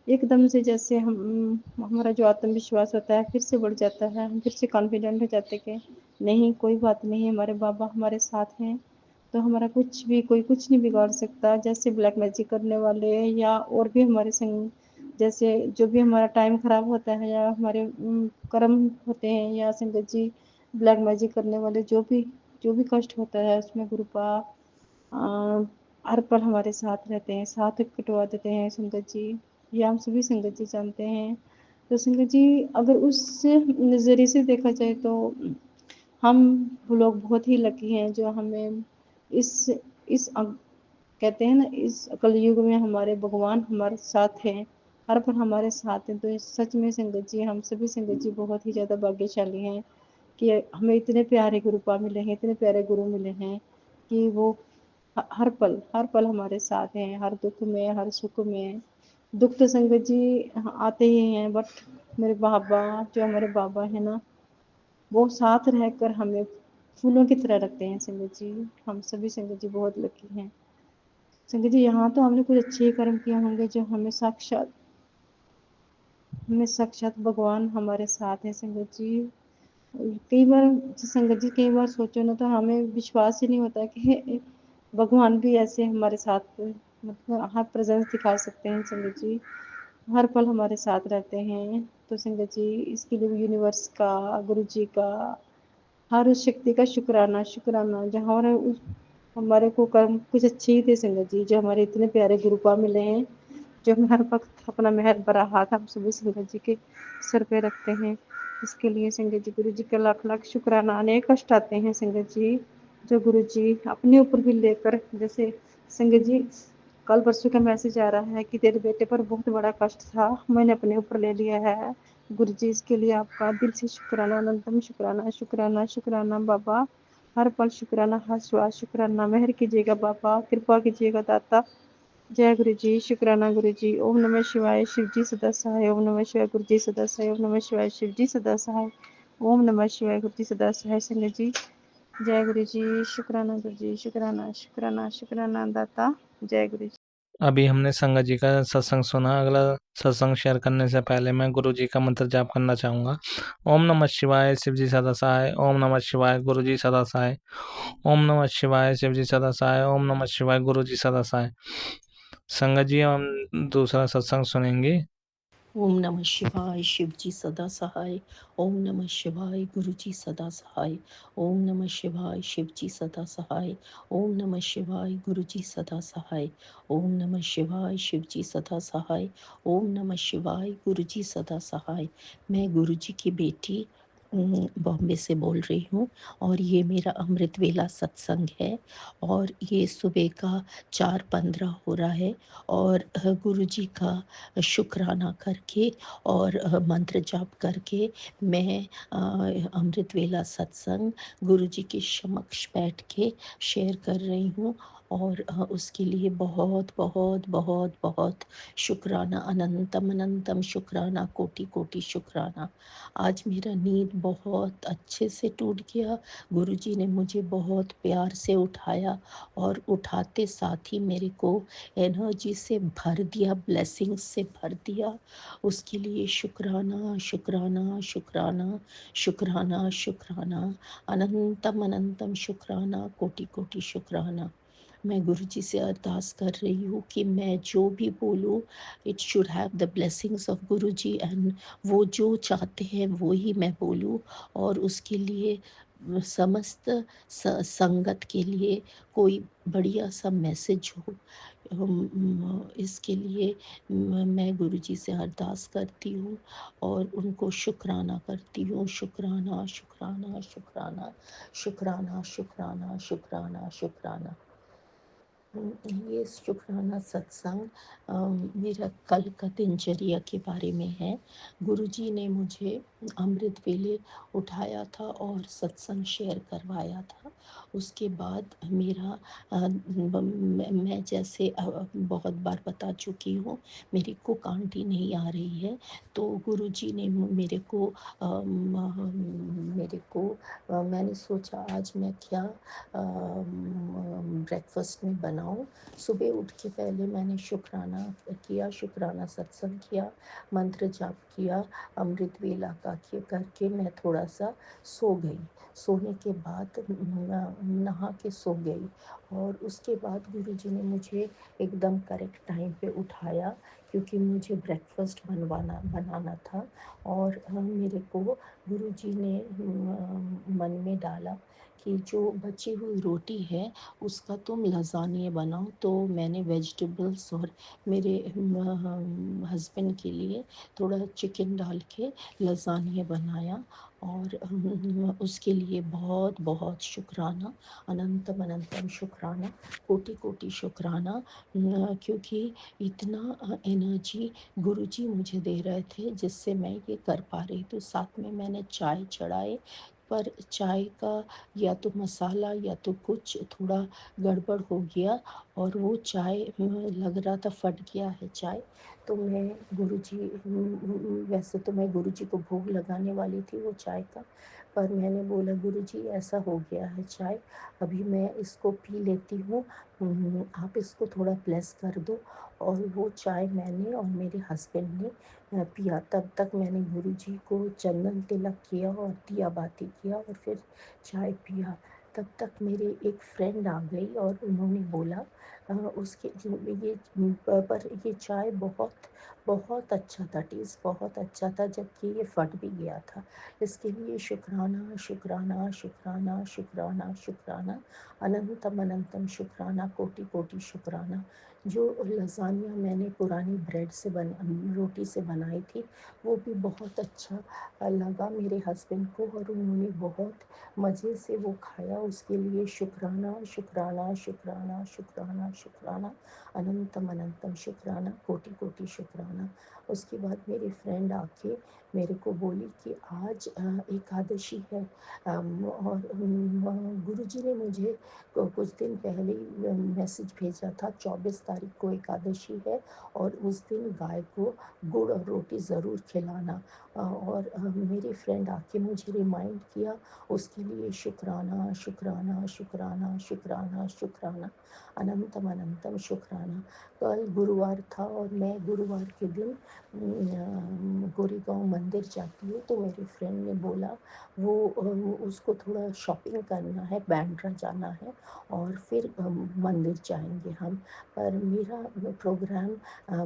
एकदम से जैसे हम हमारा जो आत्मविश्वास होता है फिर से बढ़ जाता है, हम फिर से कॉन्फिडेंट हो जाते हैं कि नहीं कोई बात नहीं, हमारे बाबा हमारे साथ हैं, तो हमारा कुछ भी कोई कुछ नहीं बिगाड़ सकता। जैसे ब्लैक मैजिक करने वाले या और भी हमारे संग जैसे जो भी हमारा टाइम खराब होता है या हमारे कर्म होते हैं या संगत जी ब्लैक मैजिक करने वाले जो भी कष्ट होता है उसमें गुरुपा हर पल हमारे साथ रहते हैं, साथ कटवा देते हैं संगत जी, ये हम सभी संगत जी जानते हैं। तो संगत जी अगर उस नज़रिए से देखा जाए तो हम लोग बहुत ही लकी हैं जो हमें इस कहते हैं ना इस कलयुग में हमारे भगवान हमारे साथ हैं, हर पल हमारे साथ हैं। तो इस सच में संगत जी हम सभी संगत जी बहुत ही ज़्यादा भाग्यशाली हैं कि हमें इतने प्यारे गुरुपा मिले हैं, इतने प्यारे गुरु मिले हैं कि वो हर पल हमारे साथ हैं, हर दुख में हर सुख में। दुख तो संगत जी आते ही हैं बट मेरे बाबा जो हमारे बाबा है ना वो साथ रहकर हमें फूलों की तरह रखते हैं संगत जी, हम सभी संगत जी बहुत लकी हैं। संगत जी यहाँ तो हमने कुछ अच्छे कर्म किए होंगे जो हमें साक्षात भगवान हमारे साथ हैं संगत जी। कई बार संगत जी कई बार सोचो ना तो हमें विश्वास ही नहीं होता कि भगवान भी ऐसे हमारे साथ मतलब हर प्रेजेंस दिखा सकते हैं संगत जी, हर पल हमारे साथ रहते हैं। तो संगत जी इसके लिए यूनिवर्स का गुरु जी का हर उस शक्ति का शुक्राना जहाँ हमारे को कर्म कुछ अच्छे ही थे संगत जी जो हमारे इतने प्यारे गुरुपा मिले हैं जो हमें हर वक्त अपना मेहर भरा हाथ हम सभी संगत जी के सर पे रखते हैं। इसके लिए संगत जी गुरु जी का लाख लाख शुक्राना। अनेक कष्ट आते हैं संगत जी जो गुरु जी अपने ऊपर भी लेकर, जैसे संगत जी कल परसों का मैसेज आ रहा है कि तेरे बेटे पर बहुत बड़ा कष्ट था, मैंने अपने ऊपर ले लिया है। गुरु जी इसके लिए आपका दिल से शुक्राना, अनंतम शुक्राना बाबा, हर पल शुक्राना, हर श्वास शुक्राना। मेहर कीजिएगा बाबा, कृपा कीजिएगा दाता। जय गुरु जी, शुक्राना गुरु जी। ओम नमः शिवाय, शिव जी सदा सहाय। ओम नमः शिवाय, गुरु जी सदा सहाय। ओम नमः शिवाय, शिव जी सदा सहाय। ओम नमः शिवाय, गुरु जी सदा सहाय। संगत जी जय गुरु जी, शुक्राना गुरु जी, शुक्राना दाता। जय गुरु जी। अभी हमने संगत जी का सत्संग सुना। अगला सत्संग शेयर करने से पहले मैं गुरु जी का मंत्र जाप करना चाहूँगा। ओम नमः शिवाय, शिव जी सदा सहाय। ओम नमः शिवाय, गुरु जी सदा सहाय। ओम नमः शिवाय, शिव जी सदा सहाय। ओम नमः शिवाय, गुरु जी सदा सहाय। संगत जी हम दूसरा सत्संग सुनेंगे। ओम नमः शिवाय, शिव जी सदा सहाय। ओम नमः शिवाय, गुरु जी सदा सहाय। ओम नमः शिवाय, शिव जी सदा सहाय। ओम नमः शिवाय, गुरु जी सदा सहाय। ओम नमः शिवाय, शिव जी सदा सहाय। ओम नमः शिवाय, गुरु जी सदा सहाय। मैं गुरु जी की बेटी बॉम्बे से बोल रही हूँ और ये मेरा अमृत वेला सत्संग है और ये सुबह का 4:15 हो रहा है और गुरु जी का शुक्राना करके और मंत्र जाप करके मैं अमृत वेला सत्संग गुरु जी के समक्ष बैठ के शेयर कर रही हूँ और उसके लिए बहुत बहुत बहुत बहुत शुक्राना, अनंतम अनंतम शुक्राना, कोटि कोटि शुक्राना। आज मेरा नींद बहुत अच्छे से टूट गया। गुरु जी ने मुझे बहुत प्यार से उठाया और उठाते साथ ही मेरे को एनर्जी से भर दिया, ब्लेसिंग्स से भर दिया। उसके लिए शुक्राना शुक्राना शुक्राना शुक्राना शुक्राना, अनंतम अनंतम शुक्राना, कोटि कोटि शुक्राना। मैं गुरु जी से अरदास कर रही हूँ कि मैं जो भी बोलूँ it should have the blessings of Guru ji and वो जो चाहते हैं वो ही मैं बोलूँ और उसके लिए समस्त संगत के लिए कोई बढ़िया सा मैसेज हो। इसके लिए मैं गुरु जी से अरदास करती हूँ और उनको शुक्राना करती हूँ। शुक्राना शुक्राना शुक्राना शुक्राना शुक्राना शुक्राना शुक्राना। ये शुक्राना सत्संग मेरा कल का दिनचर्या के बारे में है। गुरुजी ने मुझे अमृत वेले उठाया था और सत्संग शेयर करवाया था। उसके बाद मेरा मैं जैसे बहुत बार बता चुकी हूँ, मेरी कुक आंटी नहीं आ रही है, तो गुरुजी ने मेरे को मैंने सोचा आज मैं क्या ब्रेकफास्ट में बनाऊं। सुबह उठ के पहले मैंने शुक्राना किया, शुक्राना सत्संग किया, मंत्र जाप किया, अमृत वेला का करके मैं थोड़ा सा सो गई। सोने के बाद नहा के सो गई और उसके बाद गुरुजी ने मुझे एकदम करेक्ट टाइम पे उठाया, क्योंकि मुझे ब्रेकफास्ट बनाना था। और मेरे को गुरुजी ने मन में डाला कि जो बची हुई रोटी है उसका तुम लसानिया बनाओ। तो मैंने वेजिटेबल्स और मेरे हस्बैंड के लिए थोड़ा चिकन डाल के लसानिया बनाया। और उसके लिए बहुत बहुत शुक्राना, अनंतम अनंतम शुक्राना, कोटि कोटि शुक्राना, क्योंकि इतना एनर्जी गुरुजी मुझे दे रहे थे जिससे मैं ये कर पा रही। तो साथ में मैंने चाय चढ़ाए, पर चाय का या तो मसाला या तो कुछ थोड़ा गड़बड़ हो गया और वो चाय लग रहा था फट गया है चाय। तो मैं गुरुजी वैसे तो मैं गुरुजी को भोग लगाने वाली थी वो चाय का, पर मैंने बोला गुरुजी ऐसा हो गया है चाय, अभी मैं इसको पी लेती हूँ, आप इसको थोड़ा ब्लेस कर दो। और वो चाय मैंने और मेरे हस्बैंड ने पिया। तब तक मैंने गुरुजी को चंदन तिलक किया और दिया बाती किया और फिर चाय पिया। तब तक मेरे एक फ्रेंड आ गई और उन्होंने बोला उसके ये पर ये चाय बहुत बहुत अच्छा था, टेस्ट बहुत अच्छा था, जबकि ये फट भी गया था। इसके लिए शुक्राना शुक्राना शुक्राना शुक्राना शुक्राना, अनंतम अनंतम शुक्राना, कोटि कोटि शुक्राना। जो लसानिया मैंने पुरानी ब्रेड से रोटी से बनाई थी, वो भी बहुत अच्छा लगा मेरे हस्बैंड को और उन्होंने बहुत मज़े से वो खाया। उसके लिए शुक्राना शुक्राना शुक्राना शुक्राना शुक्राना, अनंतम अनंतम शुक्राना, कोटि कोटि शुक्राना। उसके बाद मेरी फ्रेंड आके मेरे को बोली कि आज एकादशी है, और गुरुजी ने मुझे कुछ दिन पहले ही मैसेज भेजा था, 24 तारीख को एकादशी है और उस दिन गाय को गुड़ और रोटी ज़रूर खिलाना। और मेरी फ्रेंड आके मुझे रिमाइंड किया, उसके लिए शुक्राना शुक्राना शुक्राना शुक्राना शुक्राना, अनंतम अनंतम शुक्राना। कल गुरुवार था और मैं गुरुवार के दिन गोरेगांव मंदिर जाती हूँ, तो मेरी फ्रेंड ने बोला वो उसको थोड़ा शॉपिंग करना है, बैंड्रा जाना है और फिर मंदिर जाएंगे हम। पर मेरा प्रोग्राम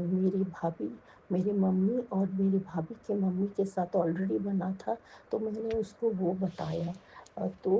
मेरी भाभी, मेरी मम्मी और मेरी भाभी के मम्मी के साथ ऑलरेडी बना था, तो मैंने उसको वो बताया। तो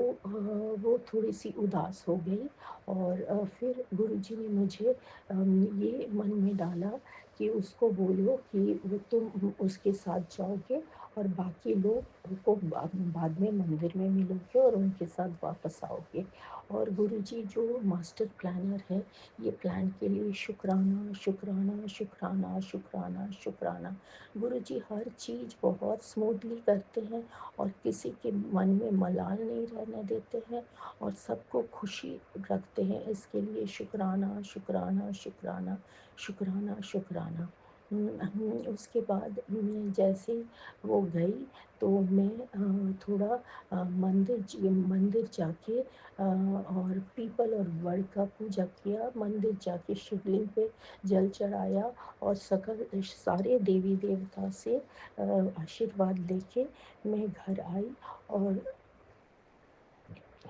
वो थोड़ी सी उदास हो गई और फिर गुरुजी ने मुझे ये मन में डाला कि उसको बोलो कि वो तुम उसके साथ जाओगे और बाकी लोग को बाद में मंदिर में मिलोगे और उनके साथ वापस आओगे। और गुरुजी जो मास्टर प्लानर है, ये प्लान के लिए शुक्राना शुक्राना शुक्राना शुक्राना शुक्राना। गुरुजी हर चीज़ बहुत स्मूथली करते हैं और किसी के मन में मलाल नहीं रहने देते हैं और सबको खुशी रखते हैं। इसके लिए शुक्राना शुक्राना शुक्राना शुक्राना शुक्राना। उसके बाद जैसे वो गई तो मैं थोड़ा मंदिर जाके और पीपल और वड का पूजा किया, मंदिर जाके शिवलिंग पे जल चढ़ाया और सारे देवी देवता से आशीर्वाद लेके मैं घर आई और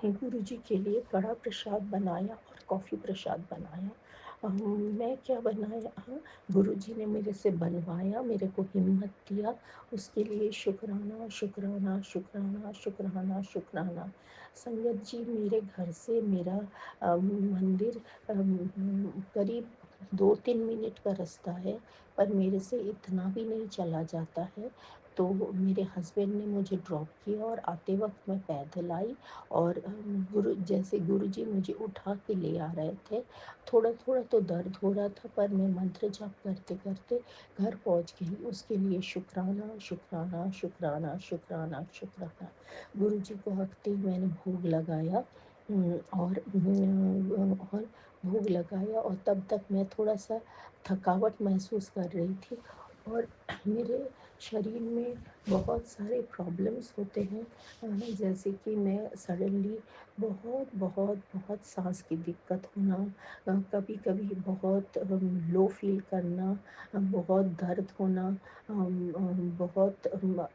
गुरुजी के लिए कड़ा प्रसाद बनाया और कॉफ़ी प्रसाद बनाया। मैं क्या बनाया, गुरुजी ने मेरे से बनवाया, मेरे को हिम्मत दिया, उसके लिए शुक्राना शुक्राना शुक्राना शुक्राना शुक्राना। संगत जी, मेरे घर से मेरा मंदिर करीब 2-3 मिनट का रास्ता है, पर मेरे से इतना भी नहीं चला जाता है। तो मेरे हस्बैंड ने मुझे ड्रॉप किया और आते वक्त मैं पैदल आई और जैसे गुरुजी मुझे उठा के ले आ रहे थे, थोड़ा थोड़ा तो दर्द हो रहा था, पर मैं मंत्र जाप करते करते घर पहुंच गई। उसके लिए शुक्राना शुक्राना शुक्राना शुक्राना शुक्राना। गुरुजी को हकते ही मैंने भोग लगाया और भोग लगाया, और तब तक मैं थोड़ा सा थकावट महसूस कर रही थी। और मेरे शरीर में बहुत सारे प्रॉब्लम्स होते हैं, जैसे कि मैं सडनली बहुत बहुत बहुत सांस की दिक्कत होना, कभी कभी बहुत लो फील करना, बहुत दर्द होना, बहुत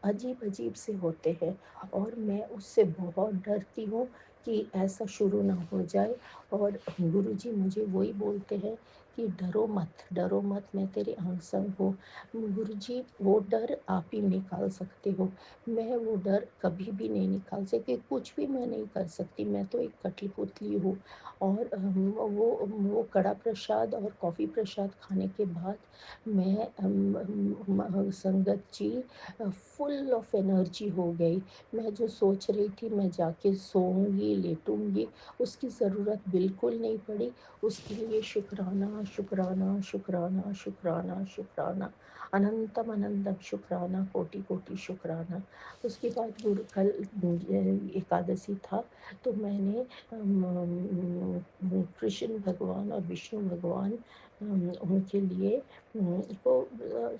अजीब अजीब से होते हैं। और मैं उससे बहुत डरती हूँ कि ऐसा शुरू ना हो जाए। और गुरुजी मुझे वही बोलते हैं कि डरो मत, मैं तेरे अंग संग हूँ। गुरुजी, वो डर आप ही निकाल सकते हो, मैं वो डर कभी भी नहीं निकाल सकती, कुछ भी मैं नहीं कर सकती, मैं तो एक कठपुतली हूँ। और वो कड़ा प्रसाद और कॉफ़ी प्रसाद खाने के बाद मैं संगत जी फुल ऑफ एनर्जी हो गई। मैं जो सोच रही थी मैं जाके सोऊंगी लेटूंगी, उसकी ज़रूरत बिल्कुल नहीं पड़ी। उसके लिए शुक्राना शुक्राना शुक्राना शुक्राना शुक्राना, अनंतम अनंतम शुक्राना, कोटि कोटि शुक्राना। उसके बाद गुरु कल एकादशी था, तो मैंने कृष्ण भगवान और विष्णु भगवान उनके लिए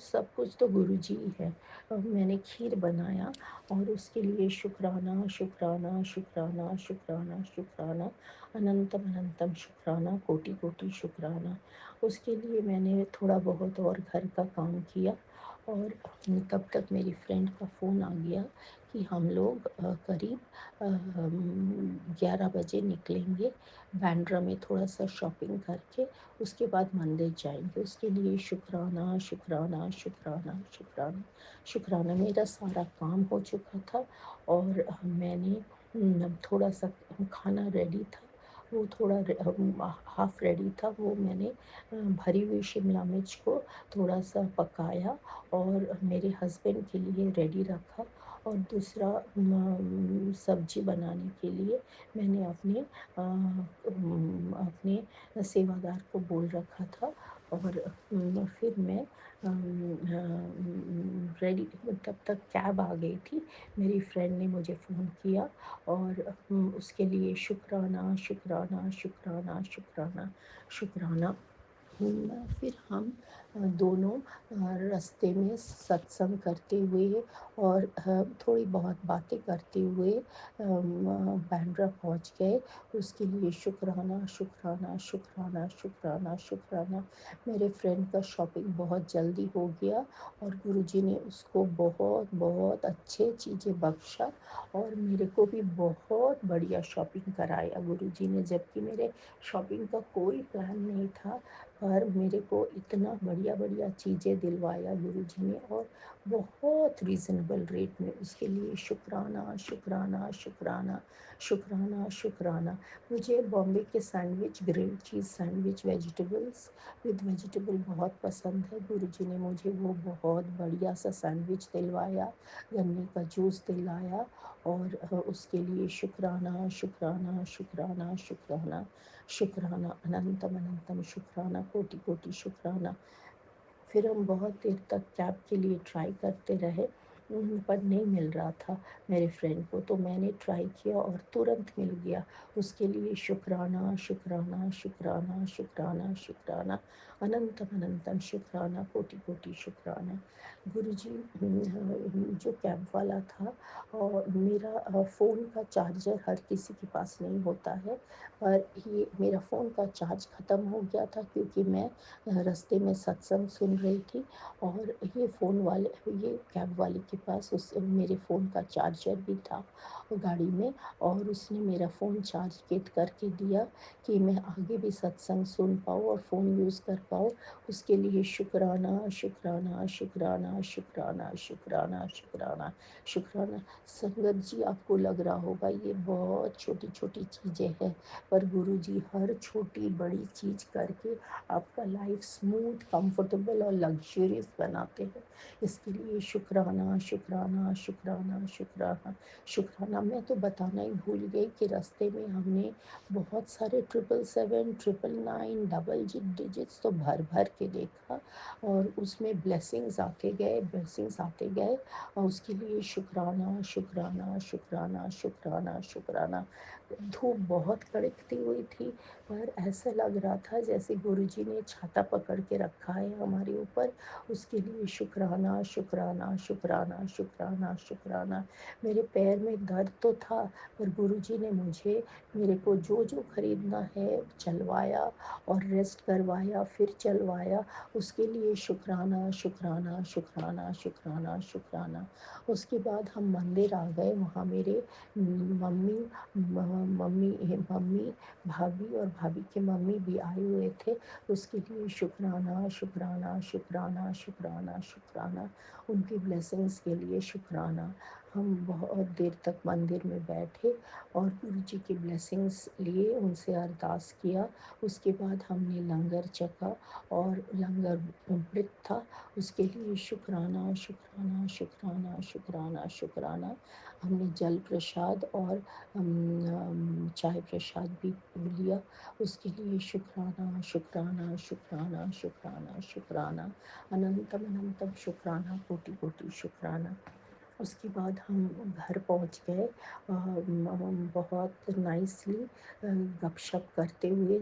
सब कुछ तो गुरु जी ही है। मैंने खीर बनाया और उसके लिए शुक्राना शुक्राना शुक्राना शुक्राना शुक्राना, अनंतम अनंतम शुक्राना, कोटि कोटि शुक्राना। उसके लिए मैंने थोड़ा बहुत और घर का काम किया। और तब तक मेरी फ्रेंड का फ़ोन आ गया कि हम लोग करीब 11 बजे निकलेंगे, बांद्रा में थोड़ा सा शॉपिंग करके उसके बाद मंदिर जाएंगे। उसके लिए शुक्राना शुक्राना शुक्राना शुक्राना शुक्राना। मेरा सारा काम हो चुका था और मैंने थोड़ा सा खाना रेडी था, वो थोड़ा हाफ रेडी था, वो मैंने भरी हुई शिमला मिर्च को थोड़ा सा पकाया और मेरे हस्बैंड के लिए रेडी रखा। और दूसरा सब्जी बनाने के लिए मैंने अपने सेवादार को बोल रखा था। और फिर मैं रेडी, तब तक कैब आ गई थी, मेरी फ्रेंड ने मुझे फ़ोन किया। और उसके लिए शुक्राना शुक्राना शुक्राना शुक्राना शुक्राना। फिर हम दोनों रास्ते में सत्संग करते हुए और थोड़ी बहुत बातें करते हुए बांद्रा पहुंच गए। उसके लिए शुक्राना शुक्राना शुक्राना शुक्राना शुक्राना। मेरे फ्रेंड का शॉपिंग बहुत जल्दी हो गया और गुरुजी ने उसको बहुत बहुत अच्छे चीज़ें बख्शा और मेरे को भी बहुत बढ़िया शॉपिंग कराया गुरुजी ने, जबकि मेरे शॉपिंग का कोई प्लान नहीं था, पर मेरे को इतना बढ़िया बढ़िया चीज़ें दिलवाया गुरुजी ने और बहुत रीज़नेबल रेट में। उसके लिए शुक्राना शुक्राना शुक्राना शुक्राना शुक्राना। मुझे बॉम्बे के sandwich, grilled cheese sandwich vegetables with vegetable बहुत पसंद है। गुरुजी ने मुझे वो बहुत बढ़िया सा सैंडविच दिलवाया, गन्ने का जूस दिलाया और उसके लिए शुक्राना शुक्राना शुक्राना शुक्राना शुक्राना, अनंतम अनंतम शुक्राना, कोटि कोटि शुक्राना। फिर हम बहुत देर तक कैब के लिए ट्राई करते रहे, पर नहीं मिल रहा था मेरे फ्रेंड को, तो मैंने ट्राई किया और तुरंत मिल गया। उसके लिए शुक्राना शुक्राना शुक्राना शुक्राना शुक्राना, अनंतम अनंतम शुक्राना, कोटि कोटि शुक्राना। गुरुजी, जो कैब वाला था, और मेरा फ़ोन का चार्जर हर किसी के पास नहीं होता है, पर ये मेरा फ़ोन का चार्ज ख़त्म हो गया था क्योंकि मैं रास्ते में सत्संग सुन रही थी। और ये कैब वाले के पास उस मेरे फ़ोन का चार्जर भी था गाड़ी में, और उसने मेरा फ़ोन चार्ज किट करके दिया कि मैं आगे भी सत्संग सुन पाऊँ और फ़ोन यूज़ कर पाऊँ। उसके लिए शुक्राना शुक्राना शुक्राना शुक्राना शुक्राना शुक्राना शुक्राना। संगत जी, आपको लग रहा होगा ये बहुत छोटी छोटी चीज़ें हैं, पर गुरुजी हर छोटी बड़ी चीज़ करके आपका लाइफ स्मूथ, कंफर्टेबल और लग्जरियस बनाते हैं। इसके लिए शुक्राना शुक्राना शुक्राना शुक्राना शुक्राना। मैं तो बताना ही भूल गई कि रास्ते में हमने बहुत सारे 777, 999 डबल डिजिट्स तो भर भर के देखा, और उसमें ब्लेसिंग्स आते गए, ब्लेसिंग्स आते गए, और उसके लिए शुक्राना शुक्राना शुक्राना शुक्राना शुक्राना। धूप बहुत कड़कती हुई थी, पर ऐसा लग रहा था जैसे गुरुजी ने छाता पकड़ के रखा है हमारे ऊपर। उसके लिए शुक्राना शुक्राना शुक्राना शुक्राना शुक्राना। मेरे पैर में दर्द तो था, पर गुरुजी ने मुझे, मेरे को जो जो खरीदना है चलवाया और रेस्ट करवाया, फिर चलवाया। उसके लिए शुक्राना शुक्राना शुक्राना शुक्राना शुक्राना। उसके बाद हम मंदिर आ गए। वहाँ मेरे मम्मी मम्मी मम्मी भाभी और भाभी के मम्मी भी आए हुए थे। उसके लिए शुक्राना शुक्राना शुक्राना शुक्राना शुक्राना। उनकी ब्लेसिंग्स के लिए शुक्राना। हम बहुत देर तक मंदिर में बैठे और गुरु जी की ब्लेसिंग्स लिए, उनसे अरदास किया। उसके बाद हमने लंगर चखा, और लंगर अमृत था। उसके लिए शुक्राना शुक्राना शुक्राना शुक्राना शुक्राना। हमने जल प्रसाद और चाय प्रसाद भी लिया। उसके लिए शुक्राना शुक्राना शुक्राना शुक्राना शुक्राना। अनंतम अनंतम शुक्राना, कोटि कोटि शुक्राना। उसके बाद हम घर पहुंच गए, बहुत नाइसली गपशप करते हुए,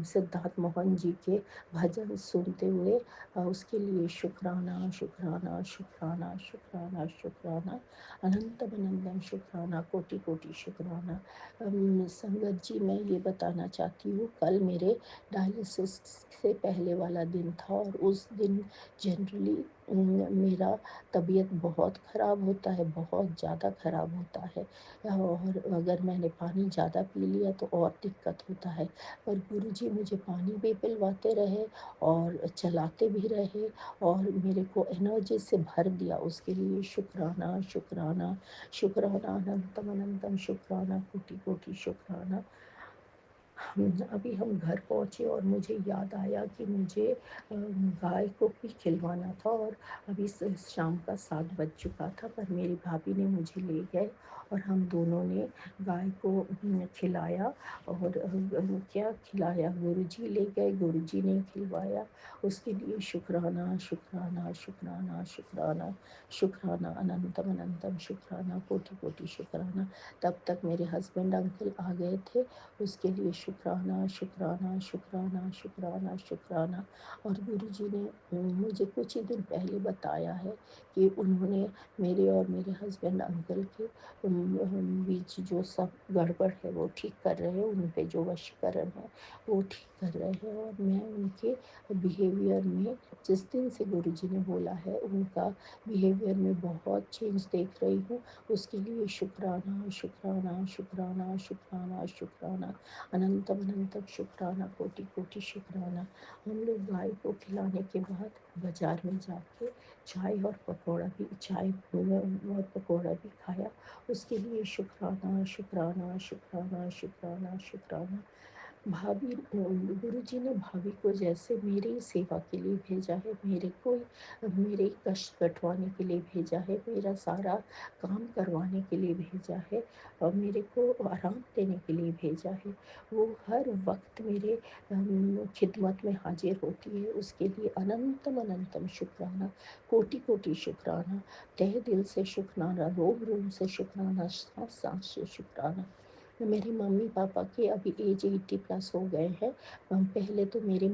सिद्धार्थ मोहन जी के भजन सुनते हुए। उसके लिए शुक्राना शुक्राना शुक्राना शुक्राना शुक्राना। अनंतम अनंतम शुक्राना, कोटि कोटि शुक्राना। संगत जी, मैं ये बताना चाहती हूँ, कल मेरे डायलिसिस से पहले वाला दिन था, और उस दिन जनरली मेरा तबीयत बहुत ख़राब होता है, बहुत ज़्यादा ख़राब होता है, और अगर मैंने पानी ज़्यादा पी लिया तो और दिक्कत होता है। पर गुरुजी मुझे पानी भी पिलवाते रहे और चलाते भी रहे, और मेरे को एनर्जी से भर दिया। उसके लिए शुक्राना शुक्राना शुक्राना, अनंतम अनंतम शुक्राना, कोटि कोटि शुक्राना। अभी हम घर पहुँचे और मुझे याद आया कि मुझे गाय को भी खिलवाना था, और अभी शाम का 7 बज चुका था, पर मेरी भाभी ने मुझे ले गए और हम दोनों ने गाय को खिलाया। और क्या खिलाया, गुरुजी ले गए, गुरुजी ने खिलवाया। उसके लिए शुक्राना शुक्राना शुक्राना शुक्राना शुक्राना, अनंतम अनंतम शुक्राना, कोटि कोटि शुक्राना। तब तक मेरे हस्बैंड अंकल आ गए थे। उसके लिए शुक्राना शुक्राना शुक्राना शुक्राना शुक्राना। और गुरुजी ने मुझे कुछ ही दिन पहले बताया है कि उन्होंने मेरे और मेरे हस्बैंड अंकल के बीच जो सब गड़बड़ है वो ठीक कर रहे हैं, उन पे जो वशीकरण है वो ठीक कर रहे हैं। और मैं उनके बिहेवियर में, जिस दिन से गुरुजी ने बोला है, उनका बिहेवियर में बहुत चेंज देख रही हूँ। उसके लिए शुक्राना शुक्राना शुक्राना शुक्राना शुक्राना, अनंतम अनंतम शुक्राना, कोटि कोटि शुक्राना। हम लोग गाय को खिलाने के बाद बाज़ार में जाके चाय और पकौड़ा भी, चाय और पकौड़ा भी खाया। उसके लिए शुक्राना शुक्राना शुक्राना शुक्राना शुक्राना। भाभी, गुरुजी ने भाभी को जैसे मेरी सेवा के लिए भेजा है, मेरे कष्ट कटवाने के लिए भेजा है, मेरा सारा काम करवाने के लिए भेजा है, और मेरे को आराम देने के लिए भेजा है, वो हर वक्त मेरे खिदमत में हाजिर होती है। उसके लिए अनंतम अनंतम शुक्राना, कोटि कोटि शुक्राना, तहे दिल से शुक्राना, रोम रोम से शुक्राना, सांस सांस से शुक्राना। मेरे मम्मी पापा के अभी एज 80+ हो गए हैं। पहले तो मेरे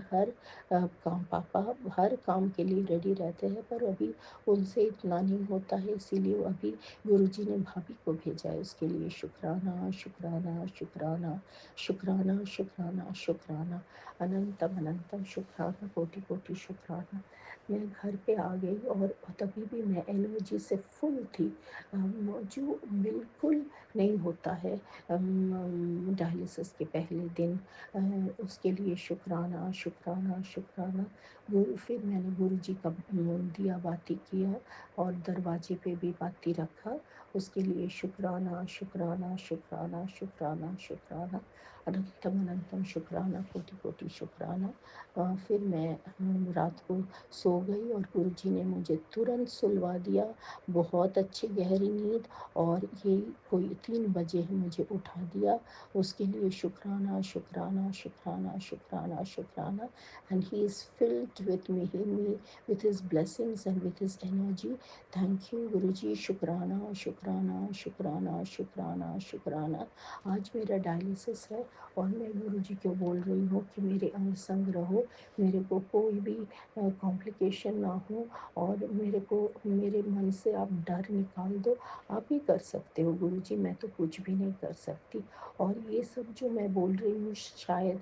हर काम, पापा हर काम के लिए रेडी रहते हैं, पर अभी उनसे इतना नहीं होता है, इसीलिए अभी गुरुजी ने भाभी को भेजा है। उसके लिए शुक्राना शुक्राना शुक्राना शुक्राना शुक्राना शुक्राना, अनंतम अनंतम शुक्राना, कोटि कोटि शुक्राना। मैं घर पे आ गई और तभी भी मैं एनर्जी से फुल थी, जो बिल्कुल नहीं होता है डायलिसिस के पहले दिन। उसके लिए शुक्राना शुक्राना शुक्राना। फिर मैंने गुरु जी का दिया बाती किया और दरवाजे पे भी बाती रखा। उसके लिए शुक्राना शुक्राना शुक्राना शुक्राना शुक्राना। अनंतम अनंतम शुक्राना, कोटि कोटि शुक्राना। फिर मैं रात को सो गई और गुरुजी ने मुझे तुरंत सुलवा दिया, बहुत अच्छी गहरी नींद, और ये कोई 3 बजे मुझे उठा दिया। उसके लिए शुक्राना शुक्राना शुक्राना शुक्राना शुक्राना। And he is filled with me with his blessings and with his energy. Thank you Guruji, शुक्राना शुक्राना शुक्राना शुक्राना शुक्राना। आज मेरा डायलिसिस है और मैं गुरुजी को बोल रही हूँ कि मेरे अंग संग रहो, मेरे को कोई भी कॉम्प्लिकेशन ना हो, और मेरे को मेरे मन से आप डर निकाल दो। आप ही कर सकते हो गुरुजी, मैं तो कुछ भी नहीं कर सकती। और ये सब जो मैं बोल रही हूँ शायद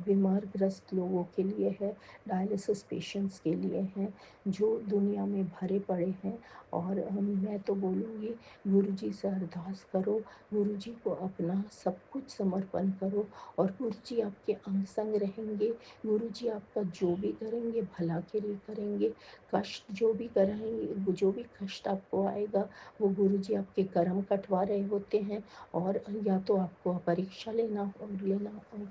बीमार ग्रस्त लोगों के लिए है, डायलिसिस पेशेंट्स के लिए हैं, जो दुनिया में भरे पड़े हैं। और मैं तो बोलूँगी, गुरुजी से अरदास करो, गुरुजी को अपना सब कुछ समर्पण करो, और गुरुजी आपके अंग संग रहेंगे। गुरुजी आपका जो भी करेंगे भला के लिए करेंगे। कष्ट जो भी करेंगे, जो भी कष्ट आपको आएगा, वो गुरुजी आपके कर्म कटवा रहे होते हैं, और या तो आपको परीक्षा लेना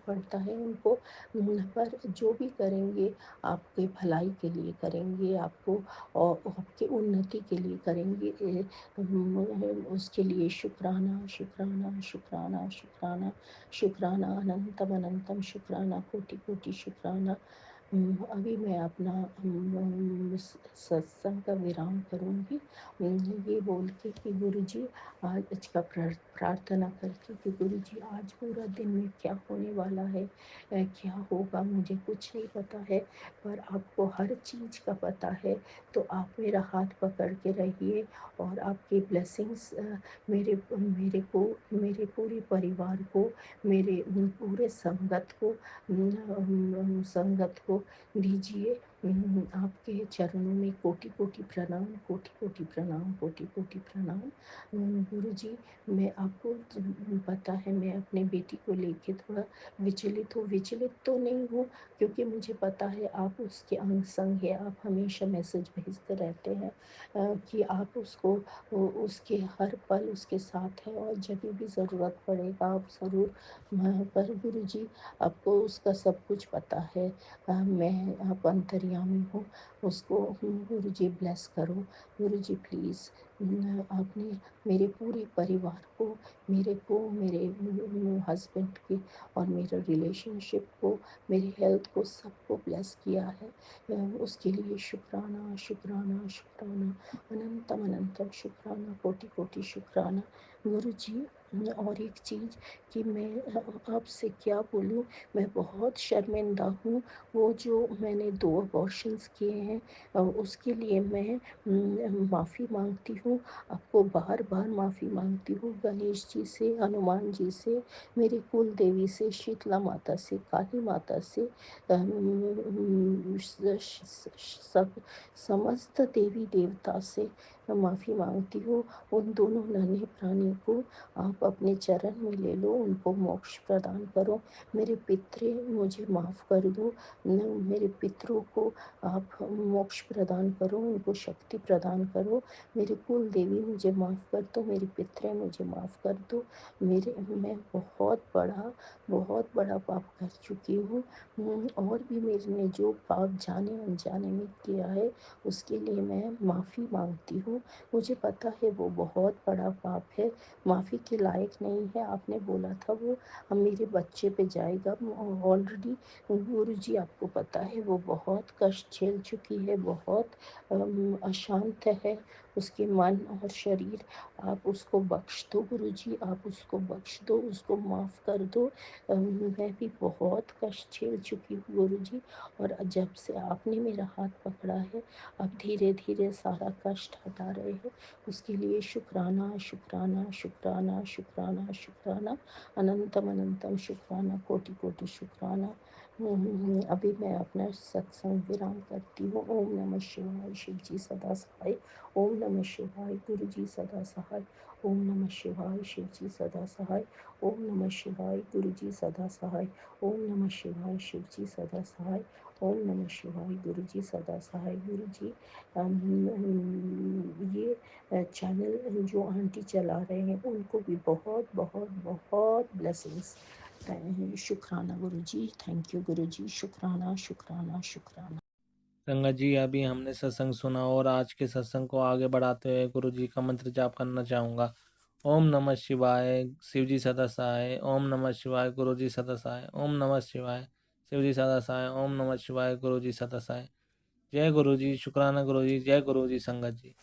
पड़ता है उनको, पर जो भी करेंगे आपके भलाई के लिए करेंगे, आपको और आपके उन्नति के लिए करेंगे। उसके लिए शुक्राना शुक्राना शुक्राना शुक्राना शुक्राना, अनंतम अनंतम शुक्राना, कोटि कोटि शुक्राना। अभी मैं अपना सत्संग का विराम करूँगी, ये बोल के कि गुरुजी आज का प्रार्थना करके कि गुरुजी आज पूरा दिन में क्या होने वाला है, क्या होगा, मुझे कुछ नहीं पता है, पर आपको हर चीज़ का पता है। तो आप मेरा हाथ पकड़ के रहिए, और आपके ब्लेसिंग्स मेरे मेरे को, मेरे पूरे परिवार को, मेरे पूरे संगत को दीजिए। आपके चरणों में कोटि कोटि प्रणाम, कोटि कोटि प्रणाम, कोटि कोटि प्रणाम। गुरुजी, मैं आपको पता है मैं अपने बेटी को लेके थोड़ा विचलित तो नहीं हूँ, क्योंकि मुझे पता है आप उसके अंग संग है। आप हमेशा मैसेज भेजते रहते हैं कि आप उसको उसके हर पल उसके साथ है, और जब भी ज़रूरत पड़ेगा आप ज़रूर पर गुरुजी, आपको उसका सब कुछ पता है। मैं आप अंतर्यामी हूँ, उसको गुरुजी ब्लेस करो। गुरुजी प्लीज़, आपने मेरे पूरे परिवार को, मेरे हस्बैंड की और मेरे रिलेशनशिप को, मेरी हेल्थ को, सबको ब्लेस किया है। उसके लिए शुक्राना शुक्राना शुक्राना, अनंतम अनंतम शुक्राना, कोटि कोटि शुक्राना। गुरुजी, और एक चीज़ कि मैं आपसे क्या बोलूँ, मैं बहुत शर्मिंदा हूँ। वो जो मैंने 2 अबॉर्शंस किए हैं, उसके लिए मैं माफ़ी मांगती हूँ, आपको बार बार माफ़ी मांगती हूँ, गणेश जी से, हनुमान जी से, मेरी कुल देवी से, शीतला माता से, काली माता से, सब समस्त देवी देवता से माफ़ी मांगती हूँ। उन दोनों नन्हे प्राणी को आप अपने चरण में ले लो, उनको मोक्ष प्रदान करो। मेरे पितरे मुझे माफ़ कर दो, मेरे पितरों को आप मोक्ष प्रदान करो, उनको शक्ति प्रदान करो। मेरी कुल देवी मुझे माफ़ कर दो, मेरे पितरे मुझे माफ़ कर दो। मैं बहुत बड़ा पाप कर चुकी हूँ, और भी मैंने जो पाप जाने अनजाने में किया है, उसके लिए मैं माफ़ी मांगती हूँ। मुझे पता है वो बहुत बड़ा पाप है, माफ़ी के लायक नहीं है। आपने बोला था वो हम मेरे बच्चे पे जाएगा। ऑलरेडी गुरुजी, आपको पता है वो बहुत कष्ट झेल चुकी है, बहुत अशांत है उसके मन और शरीर। आप उसको बख्श दो गुरुजी, आप उसको बख्श दो, उसको माफ़ कर दो। मैं भी बहुत कष्ट झेल चुकी हूँ गुरुजी, और जब से आपने मेरा हाथ पकड़ा है, आप धीरे धीरे सारा कष्ट हटा रहे हैं। उसके लिए शुक्राना शुक्राना शुक्राना शुक्राना शुक्राना, अनंतम अनंतम शुक्राना, कोटि कोटि शुक्राना। अभी मैं अपना सत्संग विराम करती हूँ। ओम नमः शिवाय, शिव जी सदा सहाय। ओम नमः शिवाय गुरु जी सदा सहाय। ओम नमः शिवाय शिव जी सदा सहाय। ओम नमः शिवाय गुरु जी सदा सहाय। ओम नमः शिवाय शिव जी सदा सहाय। ओम नमः शिवाय गुरु जी सदा सहाय। गुरु जी ये चैनल जो आंटी चला रहे हैं उनको भी बहुत बहुत बहुत ब्लेसिंग्स। शुक्राना गुरु जी, थैंक यू गुरु जी, शुक्राना शुक्राना शुक्राना। संगत जी, अभी हमने सत्संग सुना और आज के सत्संग को आगे बढ़ाते हुए गुरु जी का मंत्र जाप करना चाहूँगा। ओम नमः शिवाय शिव जी सदा सहाय। ओम नमः शिवाय गुरु जी सदा सहाय। ओम नमः शिवाय शिव जी सदा सहाय। ओम नमः शिवाय गुरु जी सदा सहाय। जय गुरु जी, शुक्राना गुरु जी, जय गुरु जी संगत जी।